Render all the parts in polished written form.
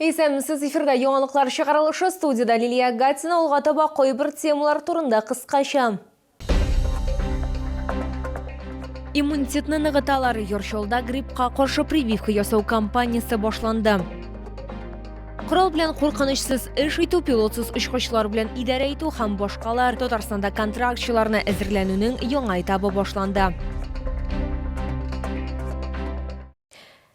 Есәмсіз эфирда яңалыклар чыгарылышы студияда Лилия Гатина олғатаба койбір темалар турында кыскача. Иммунитетны нығыталары Йоршолда гриппка каршы прививка ясау кампаниясы башланды. Құрал белән куркынычсыз эш итү, пилотсыз очкычлар белән идарә итү һәм башкалар Татарстанда контрактчыларны әзерләнүнең яңа этабы башланды.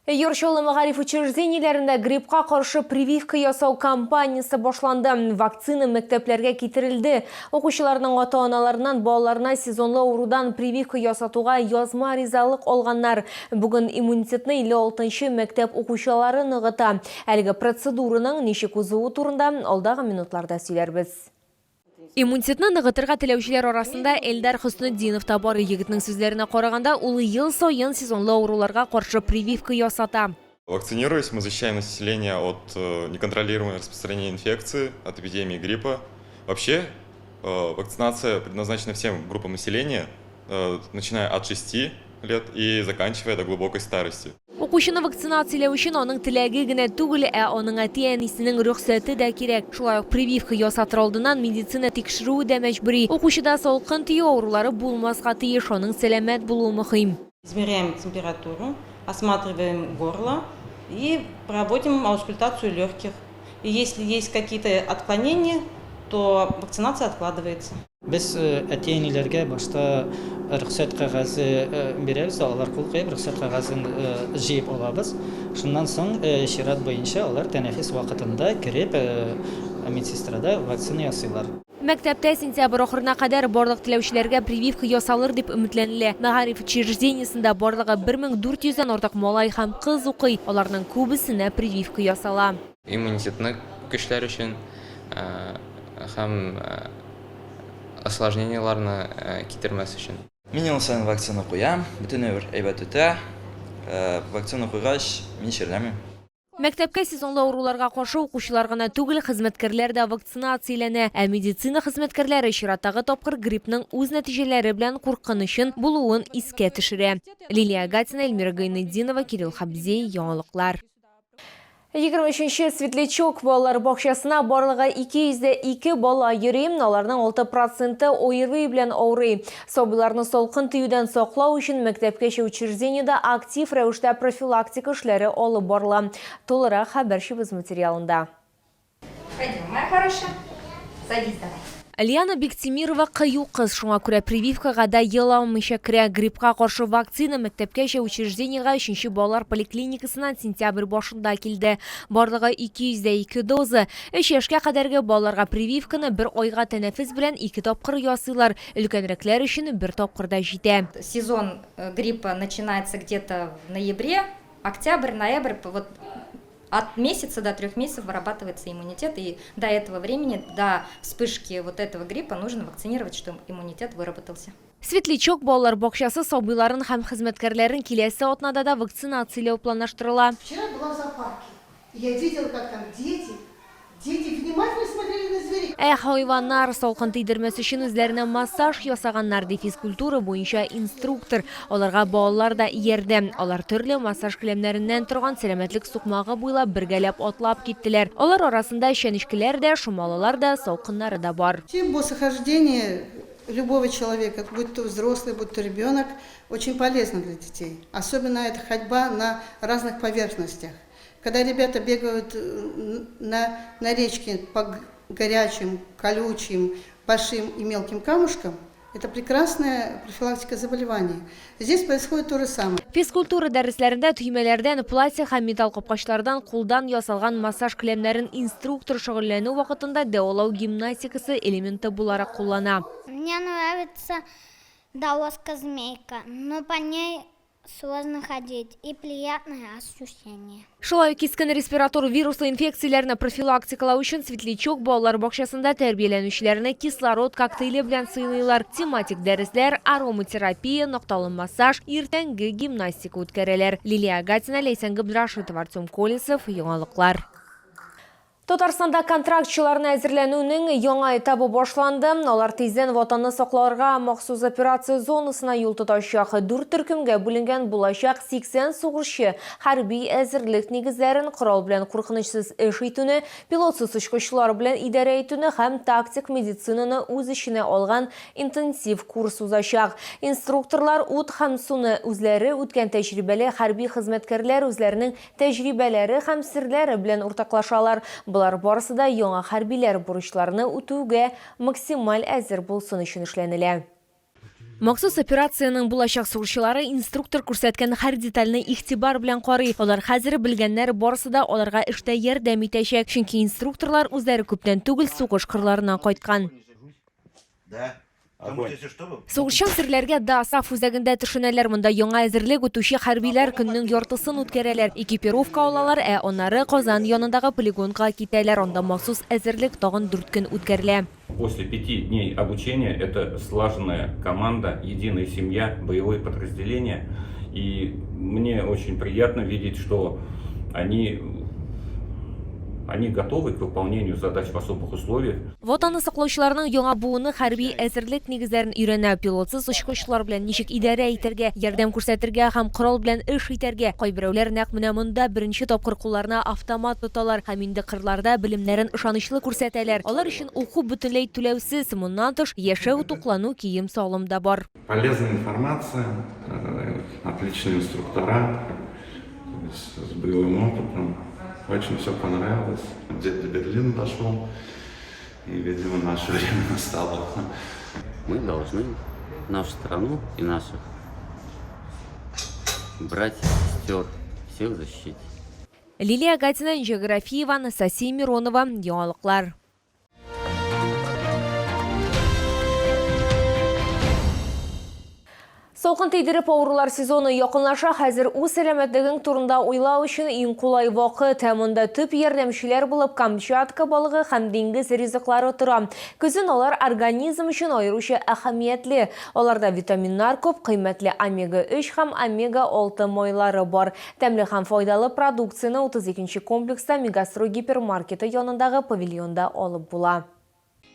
Йоршолы мәгариф учреждениеләрендә гриппка каршы прививка ясау кампаниясы башланды. Вакцина мәктәпләргә китерелде. Укучыларның ата-аналарыннан балаларына сезонлы аурудан прививка ясатуга язма ризалык алганнар. Бүген иммунитетны 56-нчы мәктәп укучылары ныгыта. Әлеге процедураның ничек узуы турында алдагы минутларда сөйләрбез. Иммунитетны ныгытырга теләүчеләр арасында Эльдар Хөснетдинов та бар. Егетнең сүзләренә караганда, ул ел саен сезонлы ауруларга каршы прививка ясата. Вакцинируясь, мы защищаем население от неконтролируемого распространения инфекции, от эпидемии гриппа. Вообще, вакцинация предназначена всем группам населения, начиная от 6 лет и заканчивая до глубокой старости. Укучыны вакцинациялау өчен аның теләге генә түгел, аның әти-әнисенең рөхсәте дә кирәк. Шулай ук прививка ясатыр алдыннан медицина тикшерүе дә мәҗбүри. Укучыда салкын тию аурулары булмаска тиеш, аның сәламәт булуы мөһим. Измеряем температуру, осматриваем горло и проводим аускультацию легких. И если есть какие-то отклонения, то вакцинация откладывается. Biz әти-әниләргә башта рөхсәт кәгазе бирәбез, алар кул куеп рөхсәт кәгазен җыеп алабыз. Шуннан соң чират буенча алар тәнәфес вакытында кирип медсестрада вакцина ясыйлар. Мәктәптә сентябрь ахырына кадәр барлык теләүчеләргә прививка ясалыр дип өметләнелә. Мәгариф учреждениесендә барлыгы 1400-дән артык малай һәм кыз укый. Аларның күбесенә прививка ясала. Иммунитетны көчләр өчен һәм осложненияларны китермәс өчен. Мин ел сайын вакцина куям, бөтен ömür әйбәт үтә. Вакцина куйгач, мин чирләмим. Мәктәпкә сезонлы ауруларга каршы укучылар гына түгел, хезмәткәрләр дә вакцинацияләнә. Медицина хезмәткәрләре чираттагы тапкыр гриппның үз нәтиҗәләре белән куркынычын булуын искә төшерә. Лилия Гатина, Эльмира Гайнетдинова, Кирилл Хабзей, яңалыклар. 23-нче Светлячок балалар бакчасына барлыгы 202 бала йөри, аларның 6% ойырвый белән авырый. Сабыйларны салкын тиюдән саклау өчен мәктәпкәчә учреждениедә актив рәвештә профилактика эшләре алып барыла. Толырак хәбәрчебез материалында. Пойдем, моя хорошая. Садись давай. Лиана Бектимирова кыю кыз, шуңа күрә прививкага да еламыйча керә. Гриппка каршы вакцина мәктәпкәчә учреждениегә 3-нче балалар поликлиникасыннан сентябрь башында килде. Барлыгы 202 доза. 3 яшькә кадәрге балаларга прививканы 1 айга тәнәфес белән 2 тапкыр ясыйлар. Өлкәнрәкләр өчен 1 тапкырда җитә. Сезон гриппа начинается где-то в ноябре, октябрь, ноябрь, вот от месяца до 3 месяцев вырабатывается иммунитет, и до этого времени, до вспышки вот этого гриппа нужно вакцинировать, чтобы иммунитет выработался. Светлячок балалар бакчасы сабыйларын һәм хезмәткәрләрен киләсе атнада да вакцинацияләү планлаштырыла. Вчера была в зоопарке. Я видела, как там дети внимательно смотрели на зверей. Хайваннар салкын тидермәс өчен үзләренә массаж ясаганнар, ди физкультура буенча инструктор. Аларга балалар да ярдәм. Алар төрле массаж киләмнәреннән торган сәламәтлек сукмагы буйлап бергәләп атлап киттеләр. Алар арасында шәнечкеләр дә, шомалылар да, салкыннары да бар. Босохождение любого человека, будь то взрослый, будь то ребенок, очень полезно для детей. Особенно это ходьба на разных поверхностях. Когда ребята бегают на речке по горячим, колючим, большим и мелким камушкам, это прекрасная профилактика заболеваний. Здесь происходит то же самое. Физкультура дәресләрендә төймәләрдән, пластик һәм металл капкачлардан кулдан ясалган массаж киләмнәрен инструктор шөгыльләнү вакытында дәвалау гимнастикасы элементы буларак куллана. Мне нравится доска-змейка, но по ней сложно ходить и приятное ощущение. Шулай кискен респиратор вируслы инфекцияләрне профилактикалау өчен Светлячок балалар бакчасында тәрбияләнүчеләрне кислород коктейле белән сыйлыйлар. Тематик дәресләр, ароматерапия, нокталы массаж, иртәнге гимнастика үткәрәләр. Лилия Гатина, Лейсан Габдрашитова, Артем Колесов, яңалыклар. Татарстанда контрактчыларны әзерләнүнең яңа этабы башланды. Алар тиздән ватанны сакларга махсус операция зонасына юл тотачак. 4 төркемгә бүленгән булачак 80 сугышчы хәрби әзерлек нигезләрен корал белән куркынычсыз эш итүне, пилотсыз очкычлар белән идарә итүне һәм тактик медицинаны үз эченә алган интенсив курс узачак. Инструкторлар ут һәм суны үзләре үткән тәҗрибәле хәрби хезмәткәрләр үзләренең тәҗрибәләре һәм серләре белән уртаклашалар. Булар барысы да яңа хәрбиләр бурычларны үтүгә максималь әзер булсын өчен эшләнелә. Махсус операцияның булачак сугышчылары инструктор күрсәткән һәр детальне игътибар белән карый. Алар хәзер белгәннәр барысы да аларга эштә ярдәм итәчәк. Чөнки инструкторлар үзләре күптән түгел сугыш кырларына кайткан. Сугышчан серләргә да саф үзәгендә төшенәләр. Монда яңа әзерлек үтүче хәрбиләр көннең яртысын үткәрәләр. Экипировка алалар, аннары Казан янындагы полигонга китәләр. Анда махсус әзерлек тагын 4 көн үткәрелә. После 5 дней обучения это слаженная команда, единая семья, боевое подразделение. И мне очень приятно видеть, что они готовы к выполнению задач в особых условиях. Ватанны саклаучыларның яңа буыны хәрби әзерлек нигезләрен өйрәнә, пилотсыз очкычлар белән ничек идарә итәргә, ярдәм күрсәтергә һәм корал белән эш итәргә. Кайберәүләр нәкъ менә монда беренче тапкыр кулларына автомат тоталар һәм инде кырларда белемнәрен ышанычлы күрсәтәләр. Алар өчен уку бөтенләй түләүсез, моннан тыш яшәү, туклану, кием салым да бар. Полезная информация, отличные инструктора, с боевым опытом. Очень все понравилось. Дед до Берлина дошел, и, видимо, наше время настало. Мы должны нашу страну и наших братьев, сестер всех защитить. Лилия Гатина, Географиева, Анастасия Миронова, Яңалыклар. Салкын тейдереп авырулар сезоны якынлаша, хәзер үз сәламәтлегең турында уйлау өчен иң кулай вакыт. Монда төп ярдәмчеләр булып Камчатка балыгы һәм диңгез ризыклары тора. Көзен алар организм өчен аеруча әһәмиятле. Аларда витаминнар күп, кыйммәтле омега-3 һәм омега-6 майлары бар. Тәмле һәм файдалы продукцияны 32-нче комплекста Мегастрой гипермаркеты янындагы павильонда алып була.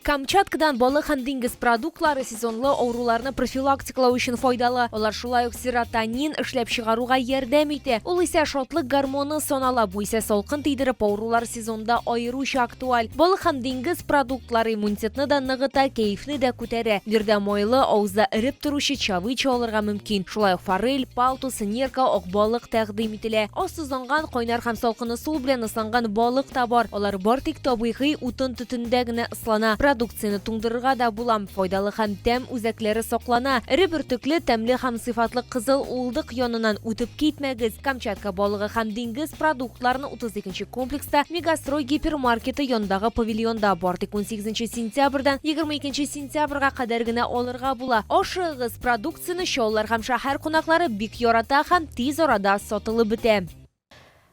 Камчаткадан балык һәм диңгез продуктлары сезонлы авыруларны профилактикалау өчен файдалы. Алар шулай ук серотонин эшләп чыгаруга ярдәм итә. Ул исә шатлык гормоны санала. Бу исә салкын тидереп авырулар сезонында аеруча актуаль. Балык һәм диңгез продуктлары иммунитетны да ныгыта, кәефне дә күтәрә. Бирдә майлы, авызда эреп торучы чавыча алырга мөмкин. Шулай ук форель, палтус, нерка, ак балык тәкъдим ителә. Ассызланган, кайнар һәм салкын су белән ысланган балык та бар. Алар бар тик табигый утын төтендә генә ыслана. Продукцияны туңдырырга да булам. Файдалы һәм тәм үзәкләре саклана. Эре бөртекле, тәмле һәм сыйфатлы кызыл улдык янынан үтеп китмәгез. Камчатка балыгы һәм диңгез продуктларны 32-нче комплекста Мегастрой гипермаркеты янындагы павильонда бар. 18 сентябрьдән 22 сентябрьгә кадәр генә алырга була. Ашыгыз, продукцияны шаулар һәм шәһәр кунаклары бик ярата һәм тиз арада сатылып бетә.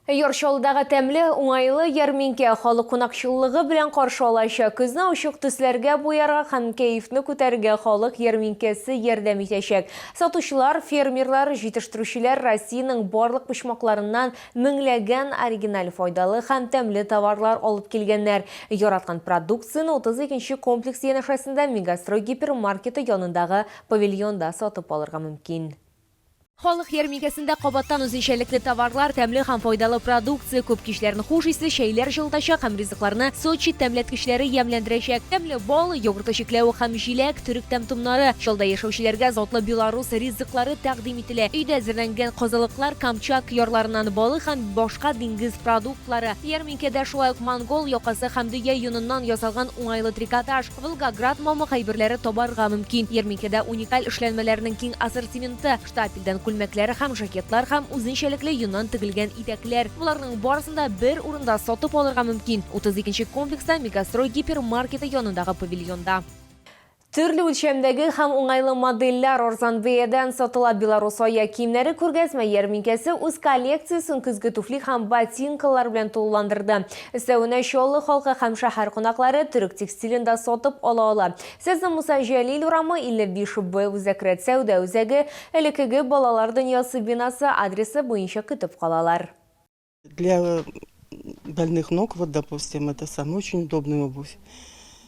Яршалдагы тәмле, уңайлы ярминкә халык кунакчыллыгы белән каршы алачак. Көзне ачык төсләргә буярга һәм кәефне күтәрергә халык ярминкәсе ярдәм итәчәк. Сатучылар, фермерлар, җитештерүчеләр Россиянең барлык почмакларыннан меңләгән оригиналь, файдалы һәм тәмле товарлар алып килгәннәр. Яраткан продукцияны 32-нче комплекс янәшәсендә Мегастрой гипермаркеты янындагы павильонда сатып алырга мөмкин. Халык ярминкәсендә кабаттан үзенчәлекле товарлар, тәмле һәм файдалы продукция, күп кичләрне хуш исле чәйләр җылытачак һәм ризыкларны Сочи тәмләткечләре ямьләндерәчәк. Тәмле бал, йогурт чикләве һәм җиләк, төрек тәмтумнары. Шалда яшәүчеләргә затлы Беларус ризыклары тәкъдим ителә. Өйдә әзерләнгән кызылыклар, Камчатка ярларыннан балык һәм башка диңгез продуктлары. Ярминкәдә шулай ук монгол якасы һәм дөя юныннан ясалган уңайлы трикотаж, Волгоград мамык әйберләре табарга мөмкин. Ярминкәдә уникаль эшләнмәләрнең киң ассортименты, штапельдән күлмәкләре һәм жакетлар һәм үзенчәлекле юннан тегелгән итәкләр. Буларның барысында бер урында сатып алырга мөмкин. 32-нче комплекста Мегастрой гипермаркеты янындагы павильонда. Төрле үлчәмдәге һәм уңайлы модельләр арзан бәядән сатыла. Беларус ая киемнәре күргәзмә ярминкәсе үз коллекциясын көзге туфли һәм ботинкалар белән тулыландырды. Өстәвенә Чаллы халкы һәм шәһәр кунаклары төрек текстилен дә сатып ала. Сезне Муса Җәлил урамы 55Б үзәкрәт сәүдә үзәге элекеге балалар дөньясы бинасы адресы буенча көтеп калалар. Для больных ног, вот, допустим, это самая очень удобная обувь.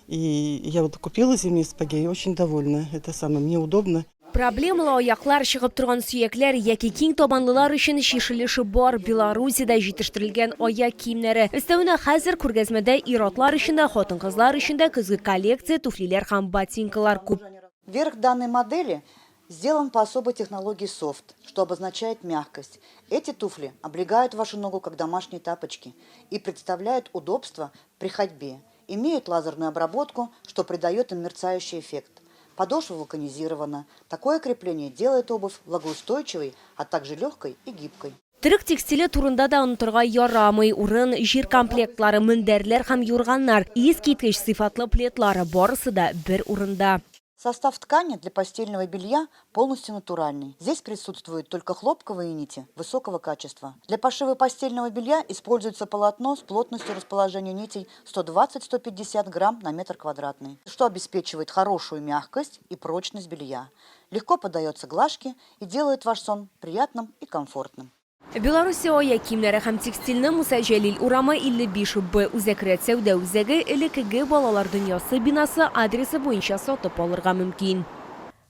И я вот купила зимние сапоги и очень довольна. Это самое, мне удобно. Проблемалы аяклар шығып тұрған сүйеклер яки кең табанлылар үшін шешіліші бар Беларусияда жетіштірілген аяк киімдері. Үстәуіне хәзір күргәзмәдә иратлар үшін де, хатын-қызлар үшін де күзгі коллекция, туфлилер һәм ботинкалар күп. Верх данной модели сделан по особой технологии софт, что обозначает мягкость. Эти туфли облегают вашу ногу как домашние тапочки и представляют удобство при ходьбе. Имеют лазерную обработку, что придает им мерцающий эффект. Подошва вулканизирована. Такое крепление делает обувь влагоустойчивой, а также легкой и гибкой. Түрік текстиле турында да онтырға ярамый урын, жир комплектлары, мендерлер һәм юрганнар, искиткеч сыйфатлы плетлары барысы да бір урында. Состав ткани для постельного белья полностью натуральный. Здесь присутствуют только хлопковые нити высокого качества. Для пошива постельного белья используется полотно с плотностью расположения нитей 120-150 грамм на метр квадратный, что обеспечивает хорошую мягкость и прочность белья. Легко поддается глажке и делает ваш сон приятным и комфортным. Беларусия аяк киемнәре һәм текстильне Муса Җәлил урамы 55Б үзәкрәт сәүдә үзәге элеккеге балалар дөньясы бинасы адресы буенча сатып алырга мөмкин.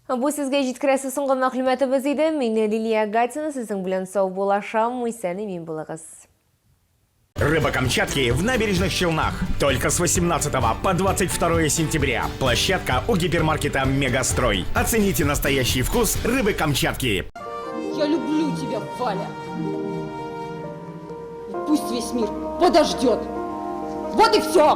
Бу сезгә җиткерәсе соңгы мәгълүматыбыз иде. Мин Лилия Гатина, сезнең белән сау булашам. Исән имин булыгыз. Рыба Камчатки в набережных Челнах. Только с 18 по 22 сентября. Площадка у гипермаркета «Мегастрой». Оцените настоящий вкус рыбы Камчатки. Я люблю тебя, Валя. Пусть весь мир подождет. Вот и все.